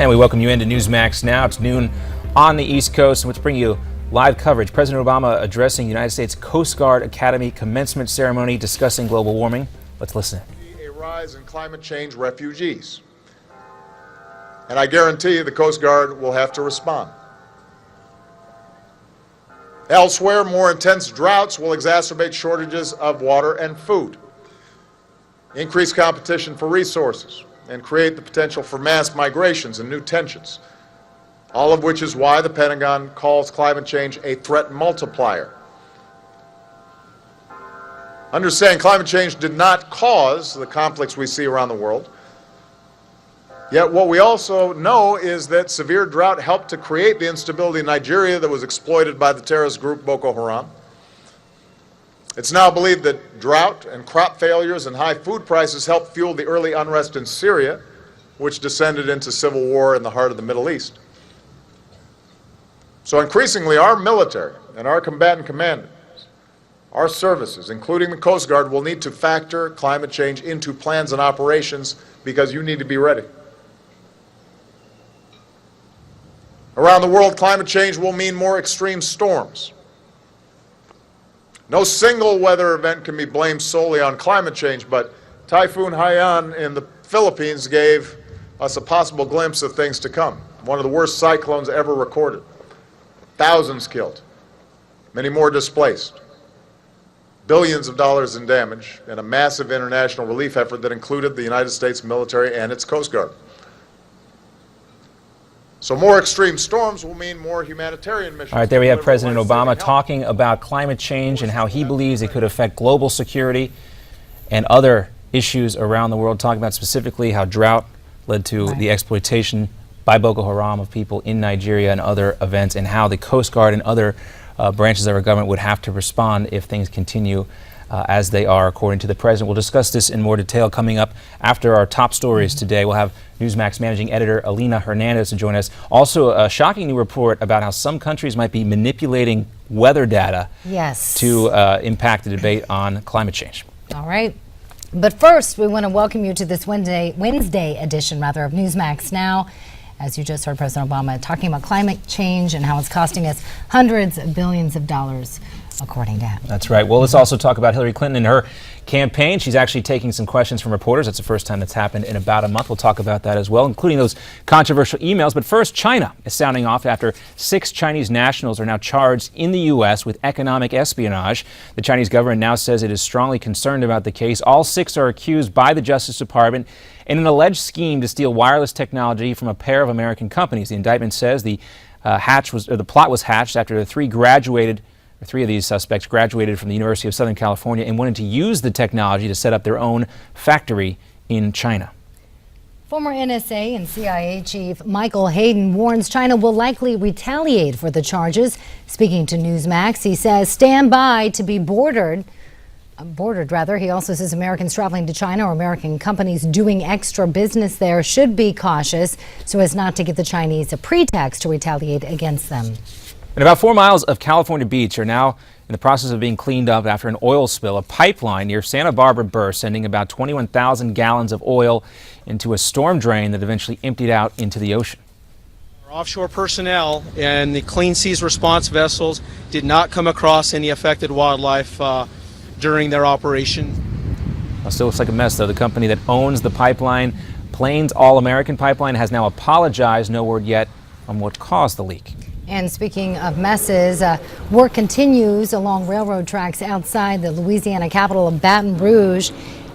And we welcome you into Newsmax Now. It's noon on the East Coast, and let's bring you live coverage. President Obama addressing the United States Coast Guard Academy commencement ceremony discussing global warming. Let's listen. A rise in climate change refugees. And I guarantee you the Coast Guard will have to respond. Elsewhere, more intense droughts will exacerbate shortages of water and food, increase competition for resources, and create the potential for mass migrations and new tensions, all of which is why the Pentagon calls climate change a threat multiplier. Understand, climate change did not cause the conflicts we see around the world. Yet what we also know is that severe drought helped to create the instability in Nigeria that was exploited by the terrorist group Boko Haram. It's now believed that drought and crop failures and high food prices helped fuel the early unrest in Syria, which descended into civil war in the heart of the Middle East. So increasingly, our military and our combatant commanders, our services, including the Coast Guard, will need to factor climate change into plans and operations because you need to be ready. Around the world, climate change will mean more extreme storms. No single weather event can be blamed solely on climate change, but Typhoon Haiyan in the Philippines gave us a possible glimpse of things to come. One of the worst cyclones ever recorded. Thousands killed, many more displaced, billions of dollars in damage, and a massive international relief effort that included the United States military and its Coast Guard. So more extreme storms will mean more humanitarian missions. All right, there we have President Obama talking about climate change and how he believes it could affect global security and other issues around the world, talking about specifically how drought led to the exploitation by Boko Haram of people in Nigeria and other events, and how the Coast Guard and other branches of our government would have to respond if things continue as they are, according to the president. We'll discuss this in more detail coming up after our top stories today. We'll have Newsmax managing editor Alina Hernandez to join us. Also, a shocking new report about how some countries might be manipulating weather data to impact the debate on climate change. All right. But first, we want to welcome you to this Wednesday edition of Newsmax Now. As you just heard President Obama talking about climate change and how it's costing us hundreds of billions of dollars, according to him. That's right. Well, let's also talk about Hillary Clinton and her campaign. She's actually taking some questions from reporters. That's the first time that's happened in about a month. We'll talk about that as well, including those controversial emails. But first, China is sounding off after 6 Chinese nationals are now charged in the U.S. with economic espionage. The Chinese government now says it is strongly concerned about the case. All 6 are accused by the Justice Department in an alleged scheme to steal wireless technology from a pair of American companies. The indictment says the plot was hatched after the 3 of these suspects graduated from the University of Southern California and wanted to use the technology to set up their own factory in China. Former NSA and CIA chief Michael Hayden warns China will likely retaliate for the charges. Speaking to Newsmax, he says stand by to be bordered. He also says Americans traveling to China or American companies doing extra business there should be cautious so as not to give the Chinese a pretext to retaliate against them. And about 4 miles of California beach are now in the process of being cleaned up after an oil spill. A pipeline near Santa Barbara burst, sending about 21,000 gallons of oil into a storm drain that eventually emptied out into the ocean. Our offshore personnel and the Clean Seas response vessels did not come across any affected wildlife during their operation. It still looks like a mess, though. The company that owns the pipeline, Plains All American Pipeline, has now apologized. No word yet on what caused the leak. And speaking of messes, work continues along railroad tracks outside the Louisiana capital of Baton Rouge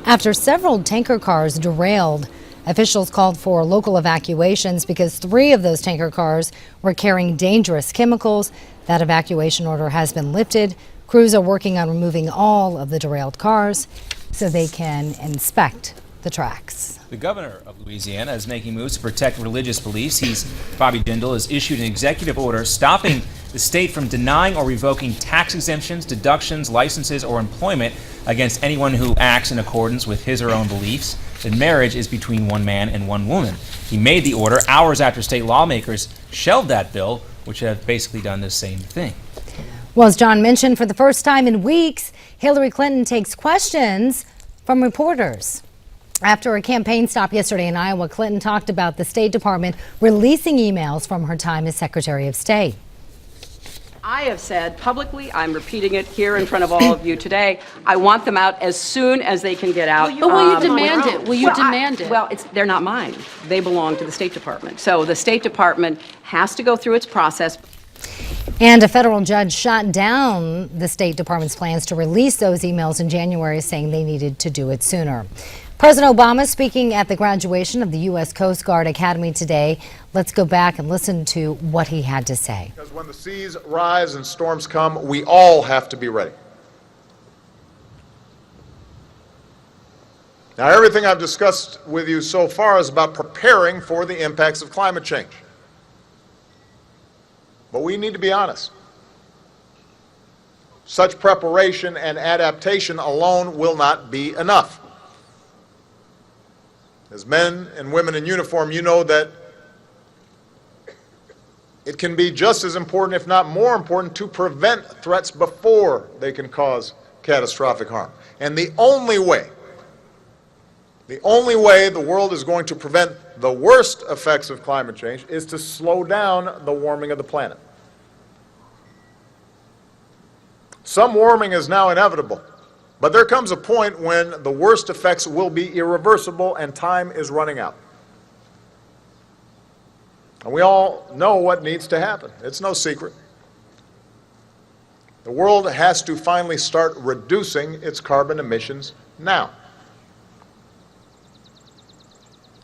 after several tanker cars derailed. Officials called for local evacuations because 3 of those tanker cars were carrying dangerous chemicals. That evacuation order has been lifted. Crews are working on removing all of the derailed cars so they can inspect the tracks. The governor of Louisiana is making moves to protect religious beliefs. Bobby Jindal has issued an executive order stopping the state from denying or revoking tax exemptions, deductions, licenses, or employment against anyone who acts in accordance with his or her own beliefs that marriage is between one man and one woman. He made the order hours after state lawmakers shelved that bill, which have basically done the same thing. Well, as John mentioned, for the first time in weeks, Hillary Clinton takes questions from reporters. After a campaign stop yesterday in Iowa, Clinton talked about the State Department releasing emails from her time as Secretary of State. I have said publicly, I'm repeating it here in front of all of you today, I want them out as soon as they can get out. But will you demand it? Will you demand it? Well, they're not mine. They belong to the State Department. So the State Department has to go through its process. And a federal judge shot down the State Department's plans to release those emails in January, saying they needed to do it sooner. President Obama speaking at the graduation of the U.S. Coast Guard Academy today. Let's go back and listen to what he had to say. Because when the seas rise and storms come, we all have to be ready. Now, everything I've discussed with you so far is about preparing for the impacts of climate change. But we need to be honest. Such preparation and adaptation alone will not be enough. As men and women in uniform, you know that it can be just as important, if not more important, to prevent threats before they can cause catastrophic harm. And the only way the world is going to prevent the worst effects of climate change is to slow down the warming of the planet. Some warming is now inevitable, but there comes a point when the worst effects will be irreversible and time is running out. And we all know what needs to happen. It's no secret. The world has to finally start reducing its carbon emissions now.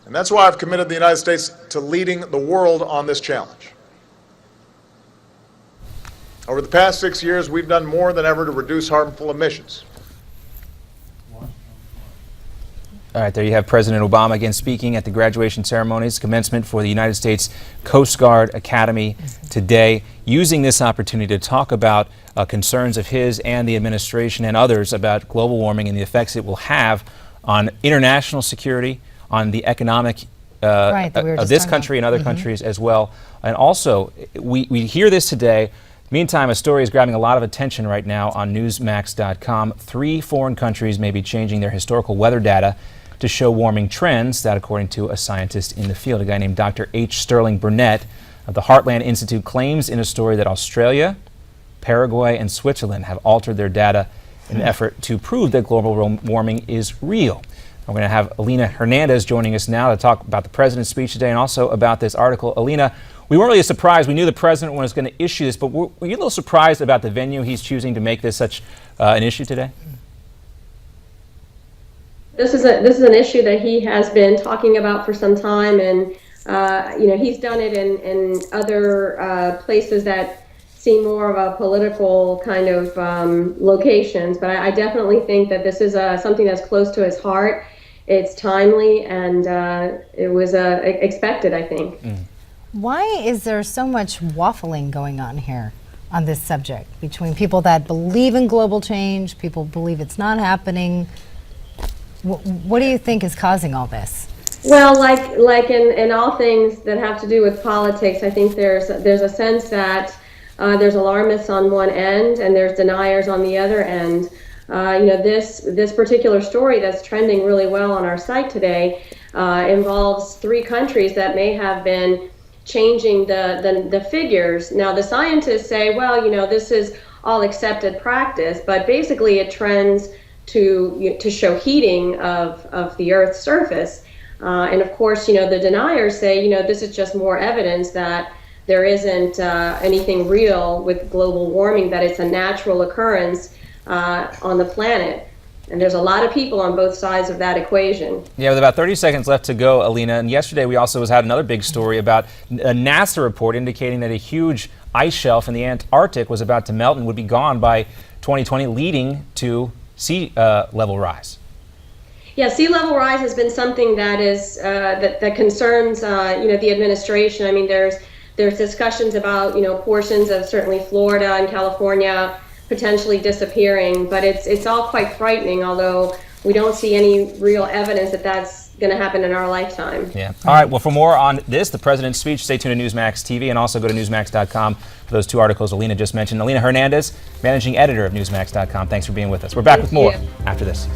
And that's why I've committed the United States to leading the world on this challenge. Over the past 6 years, we've done more than ever to reduce harmful emissions. All right, there you have President Obama again speaking at the graduation ceremonies, commencement for the United States Coast Guard Academy today, using this opportunity to talk about concerns of his and the administration and others about global warming and the effects it will have on international security, on the economic of this country and other countries as well. And also, we hear this today. Meantime, a story is grabbing a lot of attention right now on Newsmax.com. 3 foreign countries may be changing their historical weather data to show warming trends, that according to a scientist in the field, a guy named Dr. H. Sterling Burnett of the Heartland Institute, claims in a story that Australia, Paraguay, and Switzerland have altered their data in an effort to prove that global warming is real. We're going to have Alina Hernandez joining us now to talk about the president's speech today and also about this article. Alina, we weren't really surprised. We knew the president was going to issue this, but were you a little surprised about the venue he's choosing to make this such an issue today? This is an issue that he has been talking about for some time, and he's done it in other places that seem more of a political kind of locations. But I definitely think that this is something that's close to his heart. It's timely, and it was expected, I think. Why is there so much waffling going on here on this subject between people that believe in global change, people believe it's not happening? What do you think is causing all this? Well, like in all things that have to do with politics, I think there's a sense that there's alarmists on one end and there's deniers on the other end. This particular story that's trending really well on our site today involves 3 countries that may have been changing the figures. Now, the scientists say, well, this is all accepted practice, but basically it trends to show heating of the Earth's surface. And of course, the deniers say, this is just more evidence that there isn't anything real with global warming, that it's a natural occurrence on the planet. And there's a lot of people on both sides of that equation. Yeah, with about 30 seconds left to go, Alina, and yesterday we also had another big story about a NASA report indicating that a huge ice shelf in the Antarctic was about to melt and would be gone by 2020, leading to sea level rise. Yeah, sea level rise has been something that is that concerns the administration. I mean, there's discussions about portions of certainly Florida and California potentially disappearing, but it's all quite frightening. Although we don't see any real evidence that that's going to happen in our lifetime. Yeah. All right. Well, for more on this, the president's speech, stay tuned to Newsmax TV and also go to Newsmax.com for those 2 articles Alina just mentioned. Alina Hernandez, managing editor of Newsmax.com. Thanks for being with us. We're back with more after this.